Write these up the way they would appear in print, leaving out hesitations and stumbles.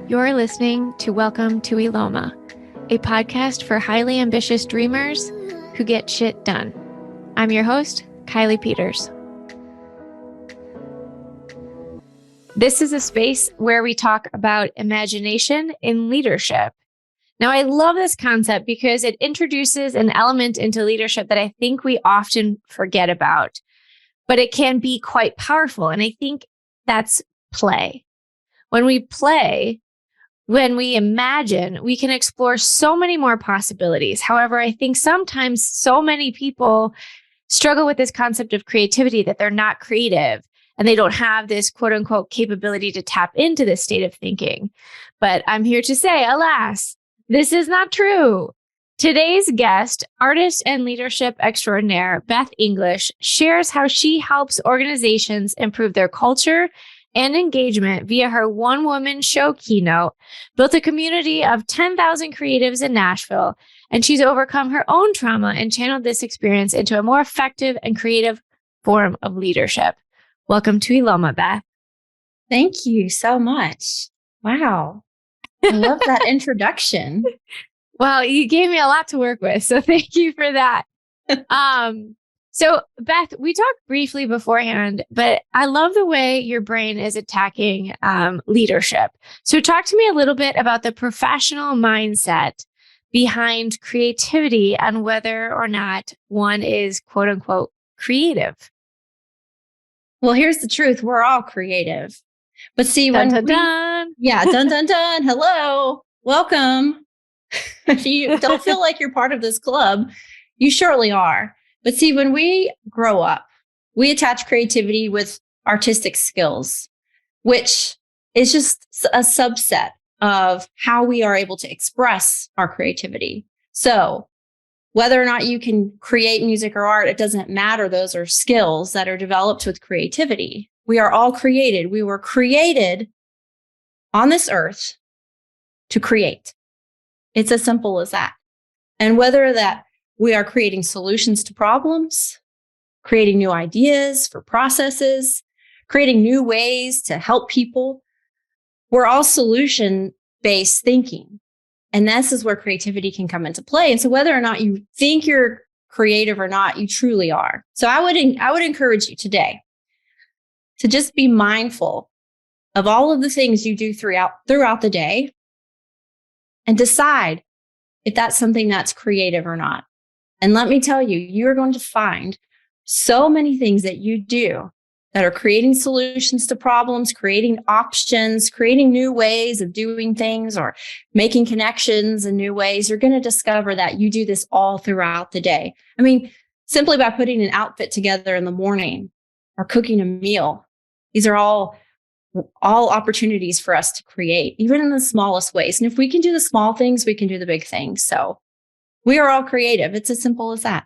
You're listening to Welcome to Eloma, a podcast for highly ambitious dreamers who get shit done. I'm your host, Kiley Peters. This is a space where we talk about imagination in leadership. Now, I love this concept because it introduces an element into leadership that I think we often forget about, but it can be quite powerful. And I think that's play. When we play, when we imagine, we can explore so many more possibilities. However, I think sometimes so many people struggle with this concept of creativity that they're not creative and they don't have this quote unquote capability to tap into this state of thinking. But I'm here to say, alas, this is not true. Today's guest, artist and leadership extraordinaire, Beth Inglish, shares how she helps organizations improve their culture and engagement via her one-woman show Keynote, built a community of 10,000 creatives in Nashville, and she's overcome her own trauma and channeled this experience into a more effective and creative form of leadership. Welcome to Eloma, Beth. Thank you so much. Wow. I love that introduction. Well, you gave me a lot to work with, so thank you for that. So Beth, we talked briefly beforehand, but I love the way your brain is attacking leadership. So talk to me a little bit about the professional mindset behind creativity and whether or not one is quote unquote creative. Well, here's the truth. We're all creative. But see, dun, dun, dun. Dun, dun, dun. Hello. Welcome. If you don't feel like you're part of this club, you surely are. But see, when we grow up, we attach creativity with artistic skills, which is just a subset of how we are able to express our creativity. So whether or not you can create music or art, it doesn't matter. Those are skills that are developed with creativity. We are all created. We were created on this earth to create. It's as simple as that. And whether that we are creating solutions to problems, creating new ideas for processes, creating new ways to help people, we're all solution-based thinking. And this is where creativity can come into play. And so whether or not you think you're creative or not, you truly are. So I would encourage you today to just be mindful of all of the things you do throughout the day and decide if that's something that's creative or not. And let me tell you, you're going to find so many things that you do that are creating solutions to problems, creating options, creating new ways of doing things or making connections in new ways. You're going to discover that you do this all throughout the day. I mean, simply by putting an outfit together in the morning or cooking a meal. These are all opportunities for us to create, even in the smallest ways. And if we can do the small things, we can do the big things. So we are all creative. It's as simple as that.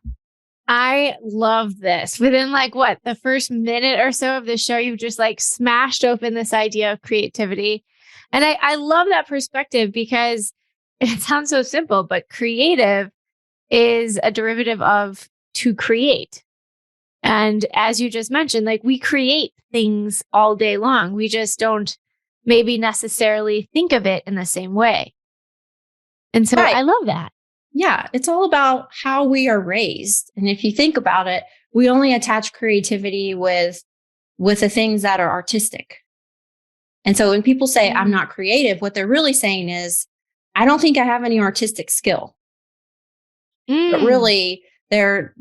I love this. Within the first minute or so of the show, you've just smashed open this idea of creativity. And I love that perspective because it sounds so simple, but creative is a derivative of to create. And as you just mentioned, we create things all day long. We just don't maybe necessarily think of it in the same way. And so I love that. Yeah, it's all about how we are raised. And if you think about it, we only attach creativity with the things that are artistic. And so when people say, I'm not creative, what they're really saying is, I don't think I have any artistic skill. But really, they're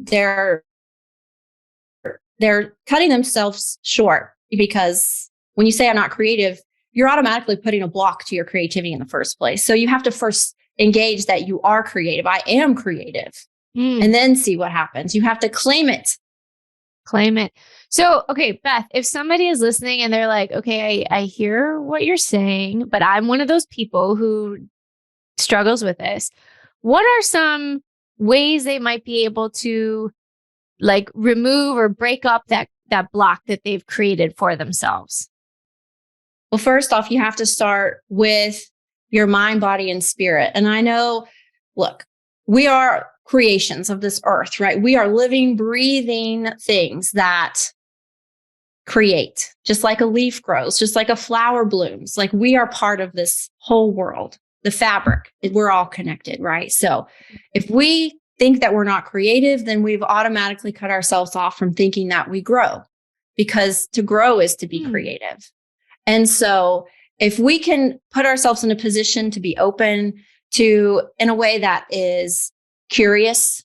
cutting themselves short because when you say I'm not creative, you're automatically putting a block to your creativity in the first place. So you have to first engage that you are creative. I am creative. And then see what happens. You have to claim it. Claim it. So, okay, Beth, if somebody is listening and they're like, okay, I hear what you're saying, but I'm one of those people who struggles with this. What are some ways they might be able to remove or break up that block that they've created for themselves? Well, first off, you have to start with your mind, body, and spirit. And I know, look, we are creations of this earth, right? We are living, breathing things that create, just like a leaf grows, just like a flower blooms. Like we are part of this whole world, the fabric. We're all connected, right? So if we think that we're not creative, then we've automatically cut ourselves off from thinking that we grow, because to grow is to be creative. And so if we can put ourselves in a position to be open to, in a way that is curious,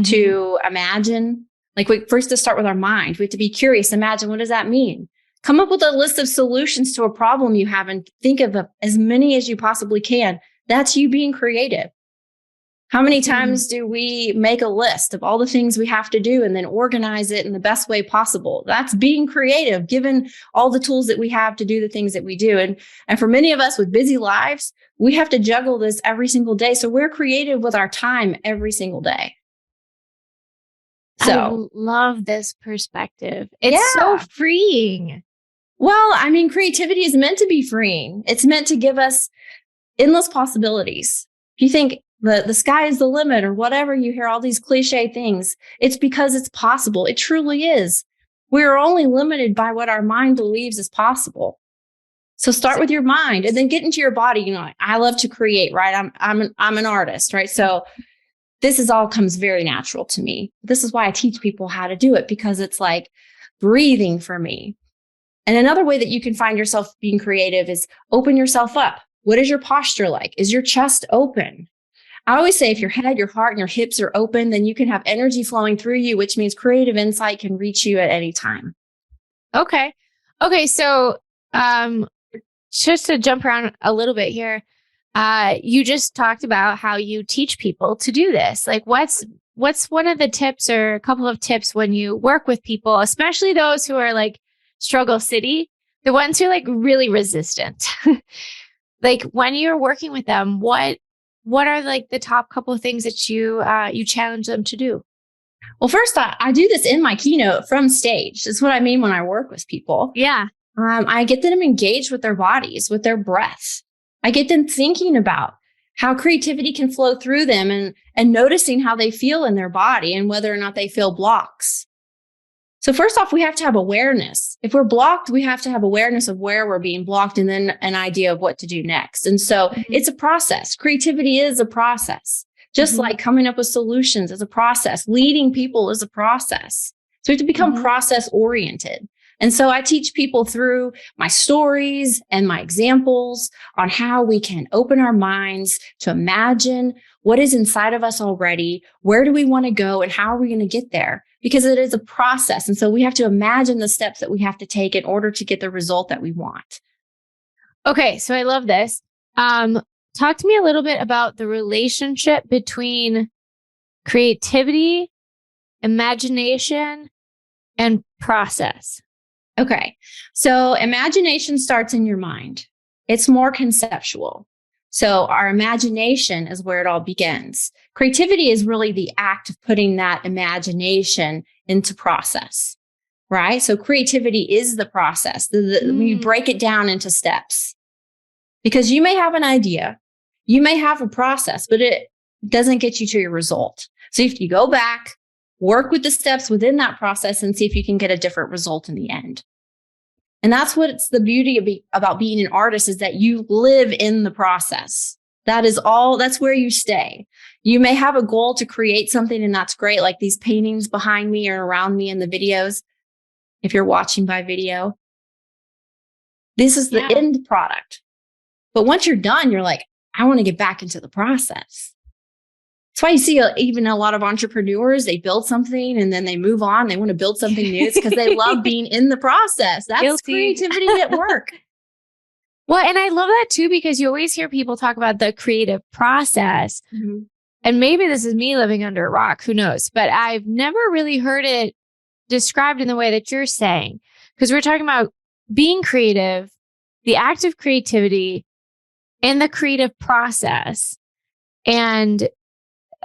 to imagine, like we first to start with our mind, we have to be curious. Imagine, what does that mean? Come up with a list of solutions to a problem you have and think of as many as you possibly can. That's you being creative. How many times do we make a list of all the things we have to do and then organize it in the best way possible? That's being creative, given all the tools that we have to do the things that we do. And for many of us with busy lives, we have to juggle this every single day. So we're creative with our time every single day. So I love this perspective. It's so freeing. Well, I mean, creativity is meant to be freeing. It's meant to give us endless possibilities. If you think the sky is the limit or whatever, you hear all these cliche things, it's because it's possible. It truly is. We're only limited by what our mind believes is possible. So start with your mind and then get into your body. You know, I love to create, right? I'm an artist, right? So this is all comes very natural to me. This is why I teach people how to do it, because it's like breathing for me. And another way that you can find yourself being creative is open yourself up. What is your posture like? Is your chest open? I always say if your head, your heart, and your hips are open, then you can have energy flowing through you, which means creative insight can reach you at any time. Okay. So just to jump around a little bit here, you just talked about how you teach people to do this. Like what's one of the tips or a couple of tips when you work with people, especially those who are like struggle city, the ones who are like really resistant? Like when you're working with them, what are like the top couple of things that you challenge them to do? Well, first, I do this in my keynote from stage. That's what I mean when I work with people. Yeah. I get them engaged with their bodies, with their breath. I get them thinking about how creativity can flow through them and noticing how they feel in their body and whether or not they feel blocks. So first off, we have to have awareness. If we're blocked, we have to have awareness of where we're being blocked and then an idea of what to do next. And so it's a process. Creativity is a process. Just like coming up with solutions is a process. Leading people is a process. So we have to become process oriented. And so I teach people through my stories and my examples on how we can open our minds to imagine what is inside of us already. Where do we want to go and how are we going to get there? Because it is a process. And so we have to imagine the steps that we have to take in order to get the result that we want. Okay. So I love this. Talk to me a little bit about the relationship between creativity, imagination, and process. Okay. So imagination starts in your mind. It's more conceptual. So our imagination is where it all begins. Creativity is really the act of putting that imagination into process, right? So creativity is the process. We break it down into steps because you may have an idea, you may have a process, but it doesn't get you to your result. So if you go back, work with the steps within that process and see if you can get a different result in the end. And that's what's the beauty about being an artist, is that you live in the process. That's where you stay. You may have a goal to create something, and that's great. Like these paintings behind me or around me in the videos. If you're watching by video, this is the end product. But once you're done, you're like, I want to get back into the process. That's why you see even a lot of entrepreneurs, they build something and then they move on. They want to build something new. It's because they love being in the process. That's creativity at work. Well, and I love that too, because you always hear people talk about the creative process. And maybe this is me living under a rock, who knows? But I've never really heard it described in the way that you're saying, because we're talking about being creative, the act of creativity, and the creative process. And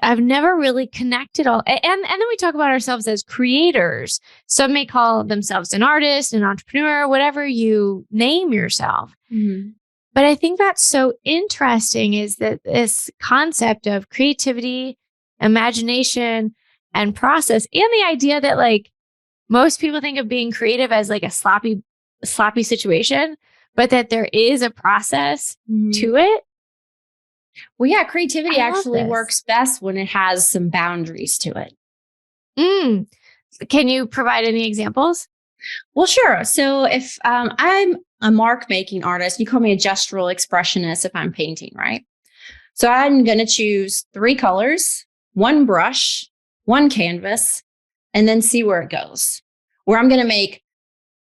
I've never really connected all. And then we talk about ourselves as creators. Some may call themselves an artist, an entrepreneur, whatever you name yourself. But I think that's so interesting, is that this concept of creativity, imagination, and process, and the idea that like most people think of being creative as like a sloppy situation, but that there is a process to it. Well, yeah, creativity actually works best when it has some boundaries to it. Can you provide any examples? Well, sure. So if I'm a mark making artist, you call me a gestural expressionist if I'm painting, right? So I'm going to choose 3 colors, 1 brush, 1 canvas, and then see where it goes. Where I'm going to make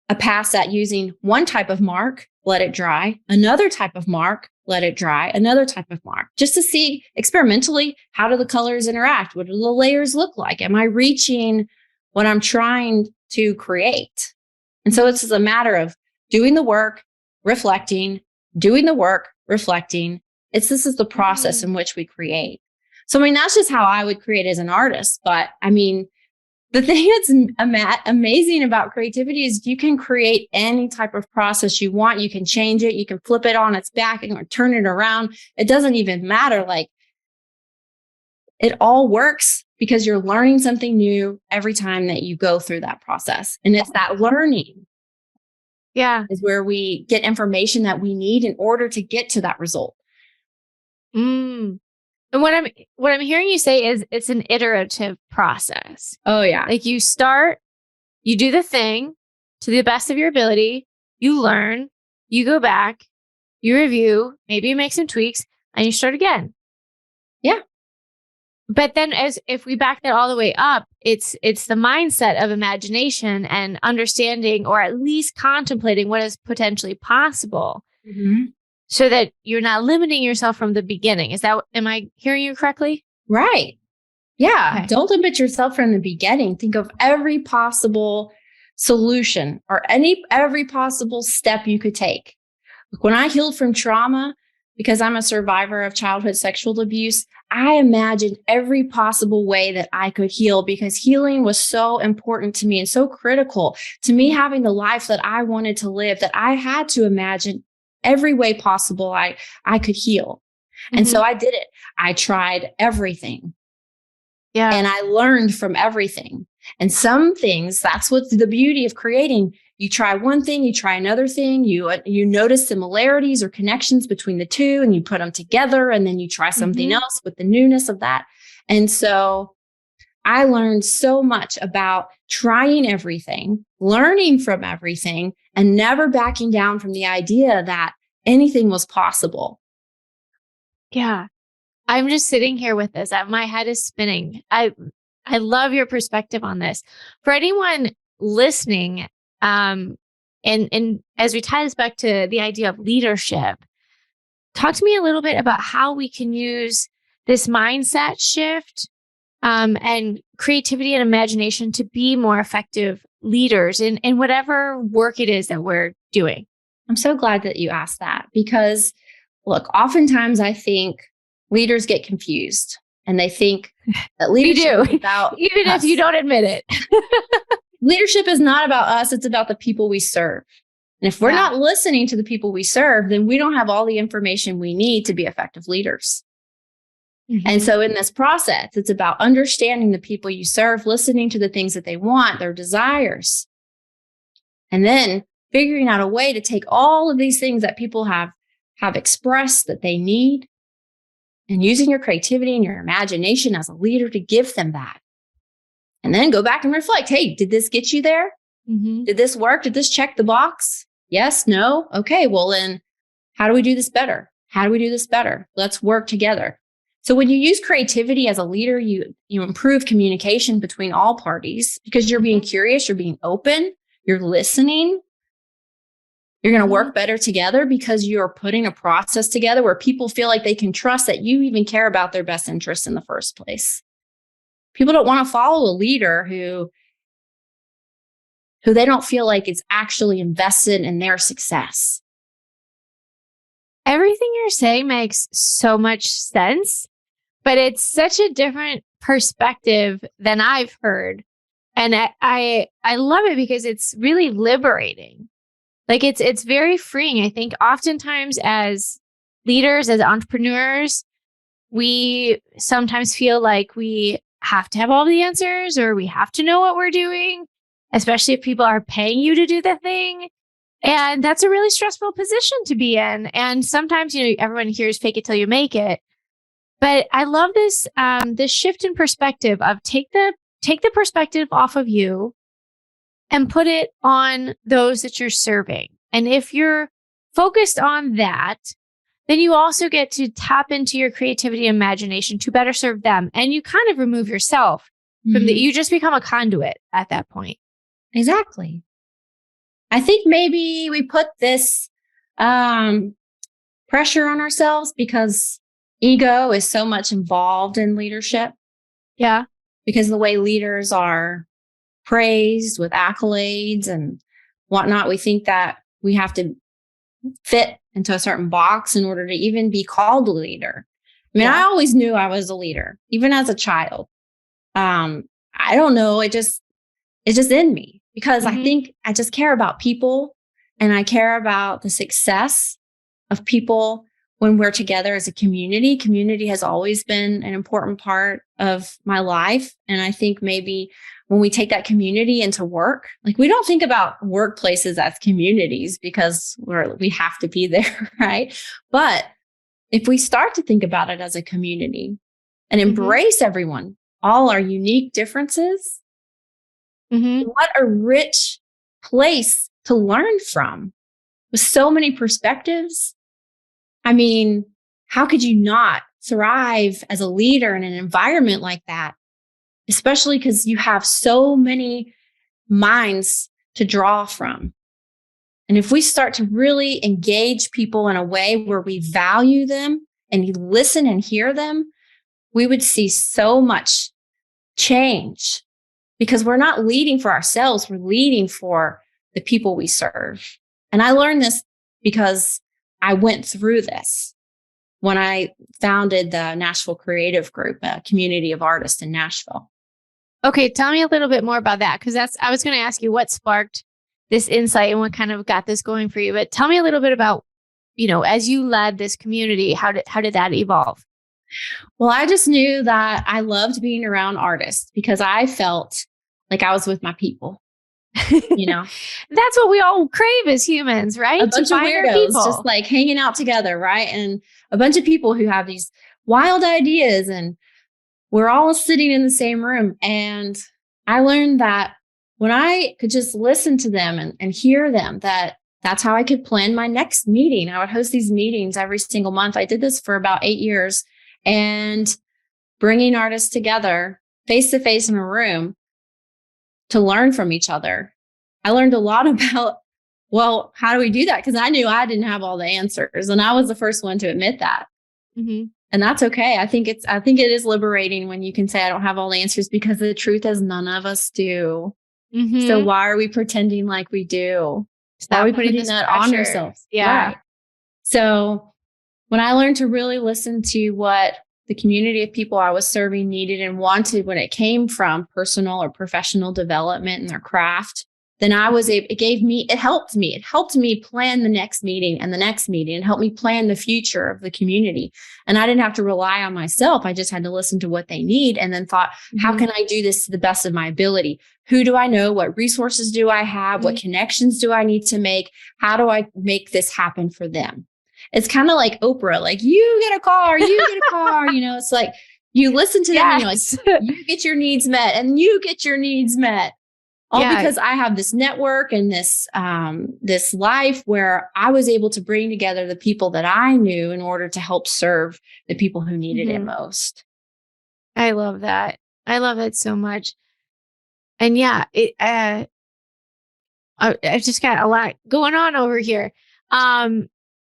a pass at using one type of mark, let it dry, another type of mark, let it dry, another type of mark, just to see experimentally, how do the colors interact? What do the layers look like? Am I reaching what I'm trying to create? And so it's just a matter of doing the work, reflecting, doing the work, reflecting. This is the process in which we create. So, I mean, that's just how I would create as an artist. But I mean, the thing that's amazing about creativity is you can create any type of process you want. You can change it. You can flip it on its back and turn it around. It doesn't even matter. Like, it all works because you're learning something new every time that you go through that process. And it's that learning is where we get information that we need in order to get to that result. And what I'm hearing you say is it's an iterative process. Oh, yeah. Like you start, you do the thing to the best of your ability, you learn, you go back, you review, maybe you make some tweaks, and you start again. Yeah. But then if we back that all the way up, it's the mindset of imagination and understanding, or at least contemplating what is potentially possible. So that you're not limiting yourself from the beginning. Am I hearing you correctly? Right. Yeah. Okay. Don't limit yourself from the beginning. Think of every possible solution or every possible step you could take. When I healed from trauma, because I'm a survivor of childhood sexual abuse, I imagined every possible way that I could heal, because healing was so important to me and so critical to me having the life that I wanted to live, that I had to imagine every way possible I could heal. And so I did it. I tried everything. Yeah. And I learned from everything. And some things, that's what's the beauty of creating. You try one thing, you try another thing, you notice similarities or connections between the two, and you put them together, and then you try something else with the newness of that. And so I learned so much about trying everything, learning from everything, and never backing down from the idea that anything was possible. Yeah. I'm just sitting here with this. My head is spinning. I love your perspective on this. For anyone listening, and as we tie this back to the idea of leadership, talk to me a little bit about how we can use this mindset shift and creativity and imagination to be more effective leaders in whatever work it is that we're doing. I'm so glad that you asked that, because look, oftentimes I think leaders get confused and they think that leadership is about even us. If you don't admit it. Leadership is not about us. It's about the people we serve. And if we're not listening to the people we serve, then we don't have all the information we need to be effective leaders. And so in this process, it's about understanding the people you serve, listening to the things that they want, their desires, and then figuring out a way to take all of these things that people have expressed that they need, and using your creativity and your imagination as a leader to give them that. And then go back and reflect. Hey, did this get you there? Did this work? Did this check the box? Yes, no. Okay, well then, how do we do this better? How do we do this better? Let's work together. So when you use creativity as a leader, you improve communication between all parties, because you're being curious, you're being open, you're listening. You're going to work better together because you're putting a process together where people feel like they can trust that you even care about their best interests in the first place. People don't want to follow a leader who they don't feel like is actually invested in their success. Everything you're saying makes so much sense, but it's such a different perspective than I've heard. And I love it because it's really liberating. Like it's very freeing. I think oftentimes as leaders, as entrepreneurs, we sometimes feel like we have to have all the answers, or we have to know what we're doing. especially if people are paying you to do the thing. And that's a really stressful position to be in. And sometimes, everyone hears fake it till you make it. But I love this this shift in perspective of take the perspective off of you and put it on those that you're serving. And if you're focused on that, then you also get to tap into your creativity and imagination to better serve them. And you kind of remove yourself from you just become a conduit at that point. Exactly. I think maybe we put this pressure on ourselves because ego is so much involved in leadership. Yeah. Because the way leaders are praised with accolades and whatnot, we think that we have to fit into a certain box in order to even be called a leader. I mean, I always knew I was a leader, even as a child. I don't know. It's just in me because I think I just care about people and I care about the success of people when we're together as a community. Community has always been an important part of my life. And I think maybe when we take that community into work, like we don't think about workplaces as communities because we have to be there, right? But if we start to think about it as a community and embrace everyone, all our unique differences, what a rich place to learn from with so many perspectives. I mean, how could you not thrive as a leader in an environment like that? Especially because you have so many minds to draw from. And if we start to really engage people in a way where we value them and you listen and hear them, we would see so much change because we're not leading for ourselves. We're leading for the people we serve. And I learned this because I went through this when I founded the Nashville Creative Group, a community of artists in Nashville. Okay, tell me a little bit more about that because I was going to ask you what sparked this insight and what kind of got this going for you. But tell me a little bit about, as you led this community, how did that evolve? Well, I just knew that I loved being around artists because I felt like I was with my people. That's what we all crave as humans, right? A bunch of weirdos just like hanging out together, right? And a bunch of people who have these wild ideas and we're all sitting in the same room. And I learned that when I could just listen to them and hear them, that's how I could plan my next meeting. I would host these meetings every single month. I did this for about 8 years and bringing artists together face to face in a room to learn from each other. I learned a lot about, well, how do we do that? Because I knew I didn't have all the answers and I was the first one to admit that. And that's okay. I think it is liberating when you can say I don't have all the answers because the truth is none of us do. So why are we pretending like we do? Why are we putting that on ourselves? Yeah. Right. So when I learned to really listen to what the community of people I was serving needed and wanted when it came from personal or professional development in their craft, then it helped me. It helped me plan the next meeting and the next meeting and helped me plan the future of the community. And I didn't have to rely on myself. I just had to listen to what they need and then thought, how can I do this to the best of my ability? Who do I know? What resources do I have? What connections do I need to make? How do I make this happen for them? It's kind of like Oprah, like you get a car, it's like you listen to them and you're like, you get your needs met and you get your needs met. All because I have this network and this life where I was able to bring together the people that I knew in order to help serve the people who needed it most. I love that. I love it so much. And I've just got a lot going on over here.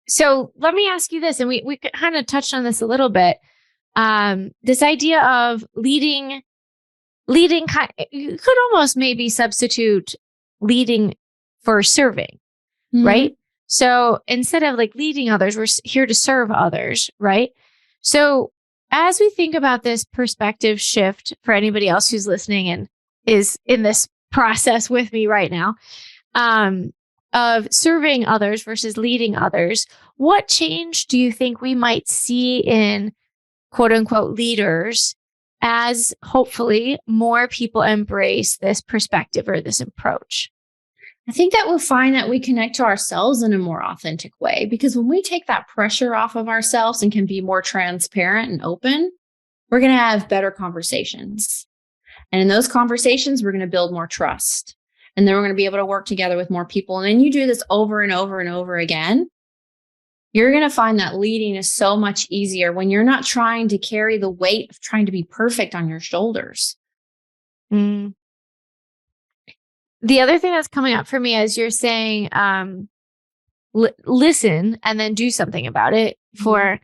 So let me ask you this, and we kind of touched on this a little bit. This idea of leading, you could almost maybe substitute leading for serving, right? So instead of like leading others, we're here to serve others, right? So as we think about this perspective shift for anybody else who's listening and is in this process with me right now, of serving others versus leading others, what change do you think we might see in quote unquote leaders as hopefully more people embrace this perspective or this approach? I think that we'll find that we connect to ourselves in a more authentic way, because when we take that pressure off of ourselves and can be more transparent and open, we're going to have better conversations. And in those conversations, we're going to build more trust. And then we're going to be able to work together with more people. And then you do this over and over and over again. You're going to find that leading is so much easier when you're not trying to carry the weight of trying to be perfect on your shoulders. Mm. The other thing that's coming up for me as you're saying, listen and then do something about it for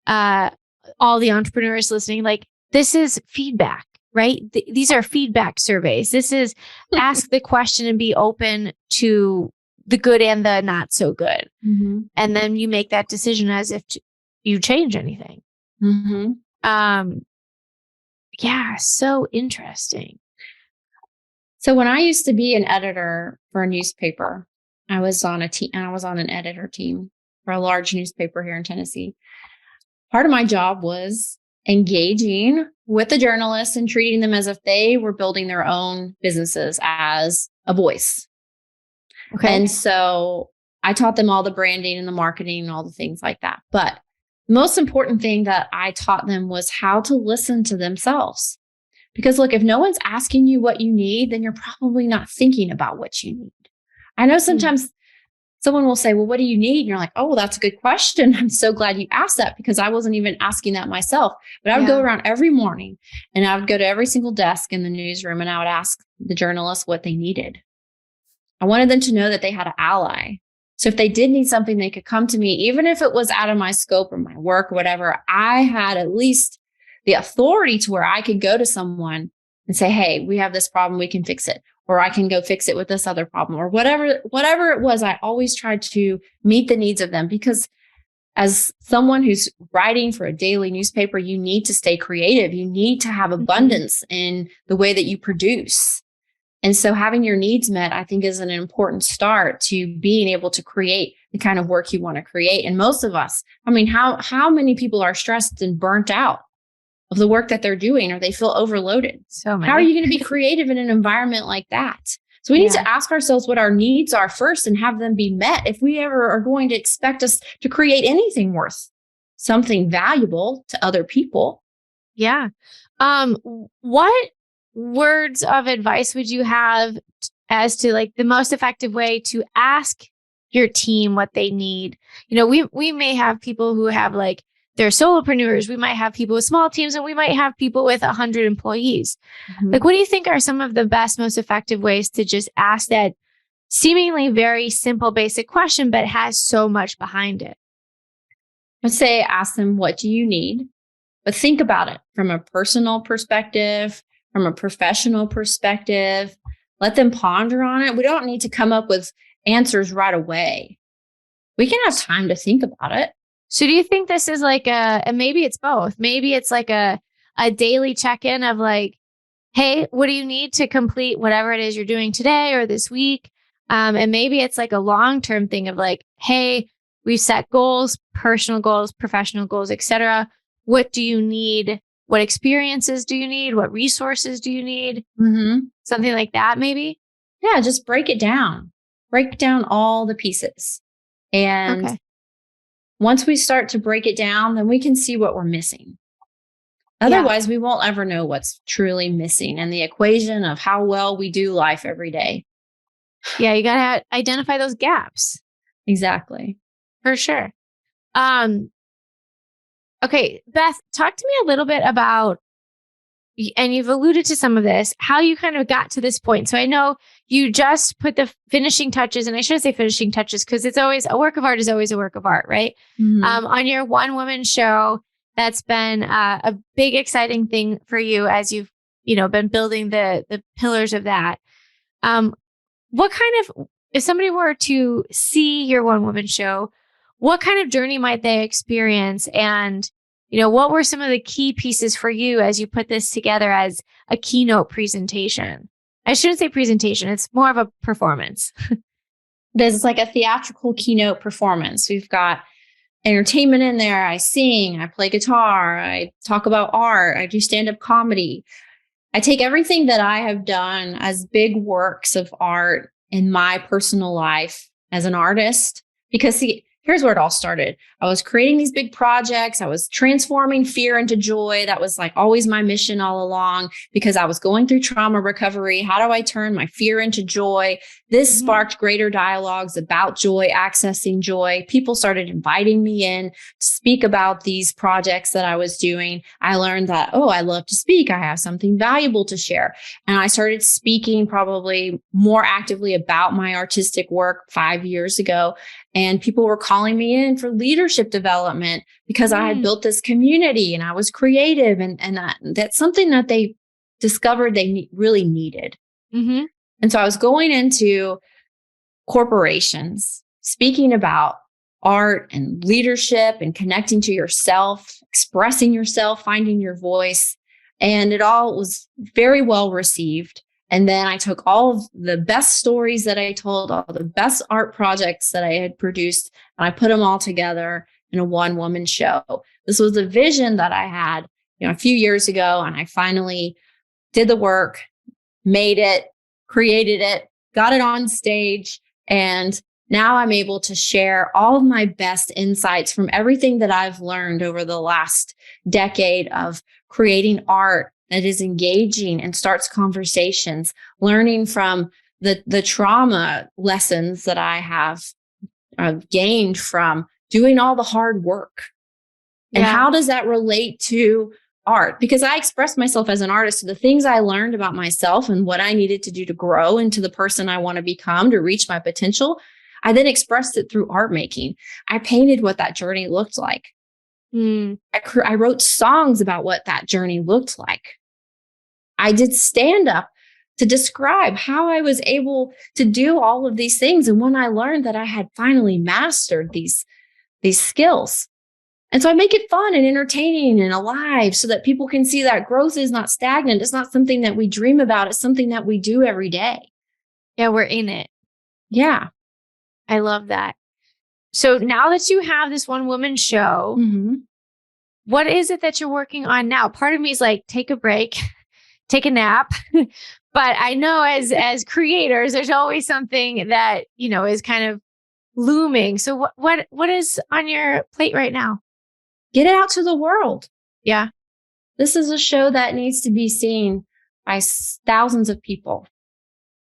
all the entrepreneurs listening. Like, this is feedback, right? These are feedback surveys. This is ask the question and be open to the good and the not so good. Mm-hmm. And then you make that decision as if you change anything. Mm-hmm. Yeah, so interesting. So when I used to be an editor for a newspaper, I was on an editor team for a large newspaper here in Tennessee. Part of my job was engaging with the journalists and treating them as if they were building their own businesses as a voice. Okay. And so I taught them all the branding and the marketing and all the things like that. But the most important thing that I taught them was how to listen to themselves. Because look, if no one's asking you what you need, then you're probably not thinking about what you need. I know sometimes someone will say, well, what do you need? And you're like, oh, well, that's a good question. I'm so glad you asked that, because I wasn't even asking that myself. But I would go around every morning and I would go to every single desk in the newsroom and I would ask the journalists what they needed. I wanted them to know that they had an ally. So if they did need something, they could come to me, even if it was out of my scope or my work or whatever. I had at least the authority to where I could go to someone and say, hey, we have this problem, we can fix it. Or I can go fix it with this other problem, or whatever it was. I always tried to meet the needs of them, because as someone who's writing for a daily newspaper, you need to stay creative. You need to have abundance in the way that you produce. And so having your needs met, I think, is an important start to being able to create the kind of work you want to create. And most of us, I mean, how many people are stressed and burnt out of the work that they're doing, or they feel overloaded? So many. How are you going to be creative in an environment like that? So we need to ask ourselves what our needs are first and have them be met if we ever are going to expect us to create anything worth something valuable to other people. Yeah. What words of advice would you have as to like the most effective way to ask your team what they need? You know, we may have people who have like, they're solopreneurs. We might have people with small teams, and we might have people with 100 employees. Mm-hmm. Like, what do you think are some of the best, most effective ways to just ask that seemingly very simple, basic question, but has so much behind it? I'd say ask them, what do you need? But think about it from a personal perspective, from a professional perspective. Let them ponder on it. We don't need to come up with answers right away. We can have time to think about it. So do you think this is like and maybe it's both. Maybe it's like a daily check-in of like, hey, what do you need to complete whatever it is you're doing today or this week? And maybe it's like a long-term thing of like, hey, we've set goals, personal goals, professional goals, etc. What do you need? What experiences do you need? What resources do you need? Mm-hmm. Something like that, maybe? Yeah, just break it down. Break down all the pieces. And once we start to break it down, then we can see what we're missing. Otherwise, we won't ever know what's truly missing in the equation of how well we do life every day. Yeah, you got to identify those gaps. Exactly. For sure. Okay, Beth, talk to me a little bit about, and you've alluded to some of this, how you kind of got to this point. So I know you just put the finishing touches, and I shouldn't say finishing touches because it's always a work of art is always a work of art, right? Mm-hmm. On your one woman show, that's been a big, exciting thing for you as you've, been building the pillars of that. What kind of, if somebody were to see your one woman show, what kind of journey might they experience? And what were some of the key pieces for you as you put this together as a keynote presentation? I shouldn't say presentation. It's more of a performance. There's like a theatrical keynote performance. We've got entertainment in there. I sing, I play guitar, I talk about art, I do stand-up comedy. I take everything that I have done as big works of art in my personal life as an artist. Because see, here's where it all started. I was creating these big projects. I was transforming fear into joy. That was like always my mission all along, because I was going through trauma recovery. How do I turn my fear into joy? This sparked greater dialogues about joy, accessing joy. People started inviting me in to speak about these projects that I was doing. I learned that, oh, I love to speak. I have something valuable to share. And I started speaking probably more actively about my artistic work 5 years ago. And people were calling me in for leadership development because I had built this community and I was creative. And that's something that they discovered they really needed. And so I was going into corporations, speaking about art and leadership and connecting to yourself, expressing yourself, finding your voice. And it all was very well received. And then I took all of the best stories that I told, all the best art projects that I had produced, and I put them all together in a one-woman show. This was a vision that I had, a few years ago, and I finally did the work, made it, created it, got it on stage, and now I'm able to share all of my best insights from everything that I've learned over the last decade of creating art that is engaging and starts conversations, learning from the trauma lessons that I have gained from doing all the hard work. And how does that relate to art? Because I expressed myself as an artist. So the things I learned about myself and what I needed to do to grow into the person I want to become, to reach my potential, I then expressed it through art making. I painted what that journey looked like. I wrote songs about what that journey looked like. I did stand up to describe how I was able to do all of these things. And when I learned that I had finally mastered these skills. And so I make it fun and entertaining and alive so that people can see that growth is not stagnant. It's not something that we dream about. It's something that we do every day. Yeah, we're in it. Yeah. I love that. So now that you have this one woman show, what is it that you're working on now? Part of me is like, take a break, take a nap. But I know as creators, there's always something that, is kind of looming. So what is on your plate right now? Get it out to the world. Yeah. This is a show that needs to be seen by thousands of people.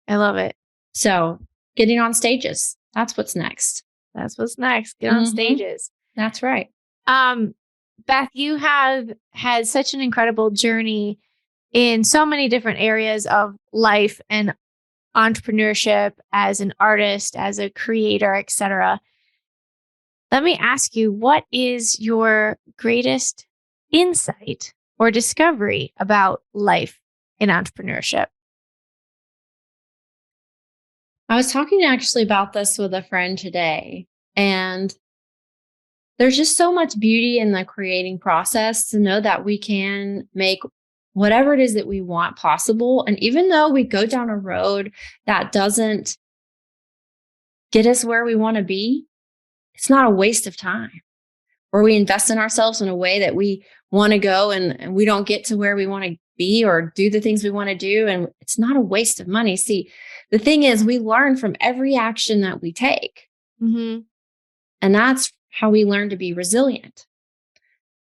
I love it. So getting on stages, that's what's next. That's what's next. Get on stages. That's right. Beth, you have had such an incredible journey in so many different areas of life and entrepreneurship as an artist, as a creator, etc. Let me ask you, what is your greatest insight or discovery about life in entrepreneurship? I was talking actually about this with a friend today, and there's just so much beauty in the creating process to know that we can make whatever it is that we want possible. And even though we go down a road that doesn't get us where we want to be, it's not a waste of time. Or we invest in ourselves in a way that we want to go and we don't get to where we want to be or do the things we want to do. And it's not a waste of money. See, the thing is, we learn from every action that we take. And that's how we learn to be resilient.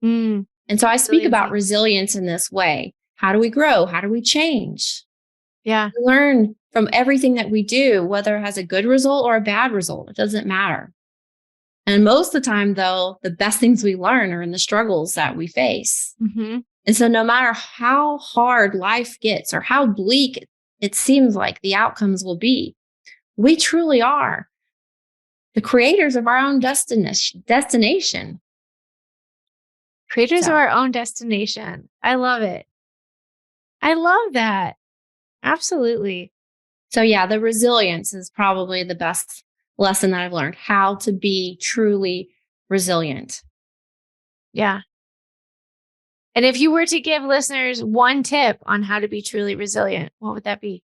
And so I speak about resilience in this way. How do we grow? How do we change? Yeah. We learn from everything that we do, whether it has a good result or a bad result. It doesn't matter. And most of the time, though, the best things we learn are in the struggles that we face. And so no matter how hard life gets or how bleak it seems like the outcomes will be, we truly are the creators of our own destination. Creators of our own destination. I love it. I love that. Absolutely. So yeah, the resilience is probably the best lesson that I've learned, how to be truly resilient. Yeah. And if you were to give listeners one tip on how to be truly resilient, what would that be?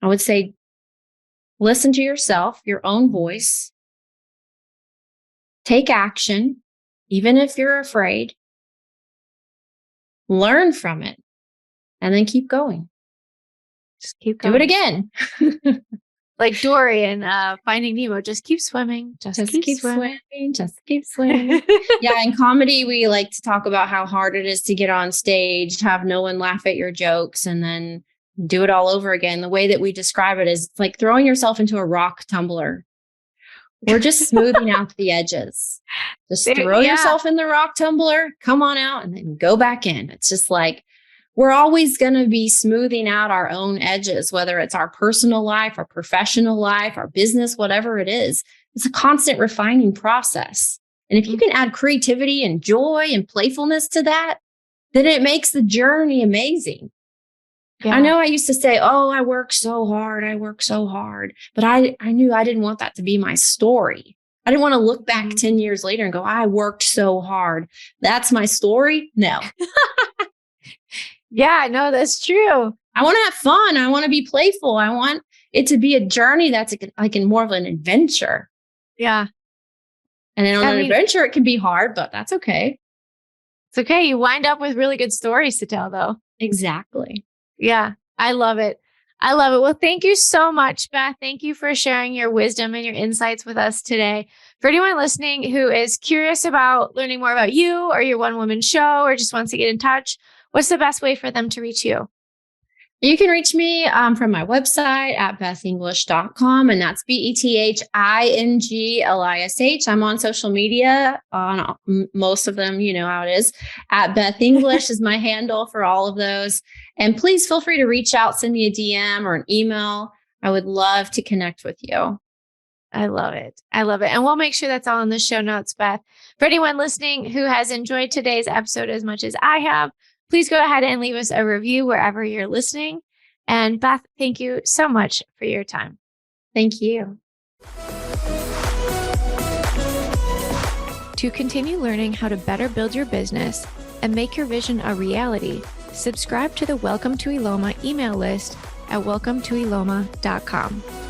I would say, listen to yourself, your own voice, take action, even if you're afraid, learn from it, and then keep going. Just keep going. Do it again. Like Dory in Finding Nemo, just keep swimming. Just keep swimming. Just keep swimming. Yeah, in comedy, we like to talk about how hard it is to get on stage, have no one laugh at your jokes, and then do it all over again. The way that we describe it is like throwing yourself into a rock tumbler. We're just smoothing out the edges. Just throw yourself in the rock tumbler, come on out, and then go back in. It's just like, we're always going to be smoothing out our own edges, whether it's our personal life, our professional life, our business, whatever it is. It's a constant refining process. And if you can add creativity and joy and playfulness to that, then it makes the journey amazing. Yeah. I know I used to say, oh, I work so hard. But I knew I didn't want that to be my story. I didn't want to look back 10 years later and go, I worked so hard. That's my story. No. Yeah, no, that's true. I want to have fun. I want to be playful. I want it to be a journey that's like in more of an adventure. Yeah. And then on an adventure, it can be hard, but that's okay. It's okay. You wind up with really good stories to tell, though. Exactly. Yeah, I love it. I love it. Well, thank you so much, Beth. Thank you for sharing your wisdom and your insights with us today. For anyone listening who is curious about learning more about you or your one-woman show or just wants to get in touch, what's the best way for them to reach you? You can reach me from my website at bethinglish.com, and that's BETHINGLISH. I'm on social media, on most of them, you know how it is. At Beth Inglish is my handle for all of those. And please feel free to reach out, send me a DM or an email. I would love to connect with you. I love it. I love it. And we'll make sure that's all in the show notes, Beth. For anyone listening who has enjoyed today's episode as much as I have, please go ahead and leave us a review wherever you're listening. And Beth, thank you so much for your time. Thank you. To continue learning how to better build your business and make your vision a reality, subscribe to the Welcome to Eloma email list at welcometoeloma.com.